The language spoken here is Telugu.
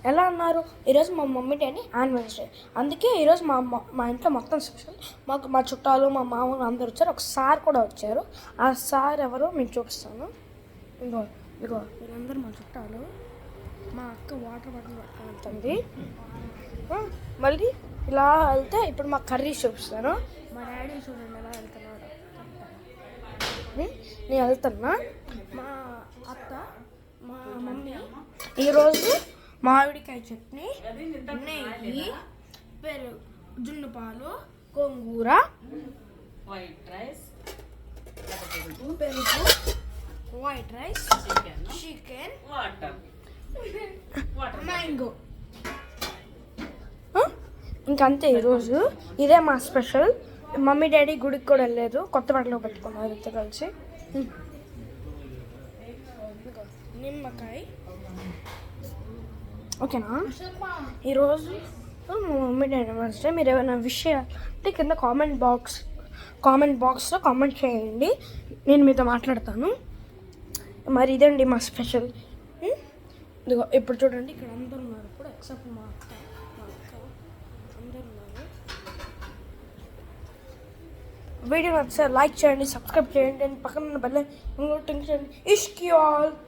ఎలా అన్నారు? ఈరోజు మా మమ్మీ డాడీ యానివర్సరీ, అందుకే ఈరోజు మా ఇంట్లో మొత్తం స్పెషల్. మా చుట్టాలు, మా మామూలు అందరు వచ్చారు. ఒక సార్ కూడా వచ్చారు. ఆ సార్ ఎవరో మీకు చూపిస్తాను. ఇగో వీళ్ళందరూ మా చుట్టాలు. మా అక్క వాటర్ బాటిల్ పట్టుకొని వెళ్తుంది. మళ్ళీ ఇలా వెళ్తే ఇప్పుడు మా కర్రీ చూపిస్తాను. మా డాడీ చూడండి ఎలా వెళ్తున్నాడు. నేను వెళ్తున్నా. మా అత్త, మా మమ్మీ ఈరోజు మామిడికాయ చట్నీ, నెయ్యి, పెరుగు, జున్ను పాలు, గోంగూర, వైట్ రైస్, పెరుగు, white rice, chicken, water, mango. ఇంకంతే ఈరోజు. ఇదే మా స్పెషల్. మమ్మీ డాడీ గుడికి కూడా వెళ్ళలేదు, కొత్త బట్టలు పెట్టుకున్నారు ఇద్దరు కలిసి. నిమ్మకాయ. ఓకేనా? ఈరోజు మా మమ్మీ డాడీ వస్తే మీరు ఏమైనా విషయాలు అంటే కింద కామెంట్ బాక్స్లో కామెంట్ చేయండి, నేను మీతో మాట్లాడతాను. మరి ఇదండి మా స్పెషల్. ఇదిగో ఇప్పుడు చూడండి, ఇక్కడ అందరు ఉన్నారు ఇప్పుడు ఎక్సెప్ట్ మా అక్క అందరు ఉన్నారు. వీడియో నచ్చితే లైక్ చేయండి, సబ్స్క్రైబ్ చేయండి, అండ్ పక్కన ఉన్న బెల్ ఐకాన్ చేయండి. ఇష్క్ యు ఆల్.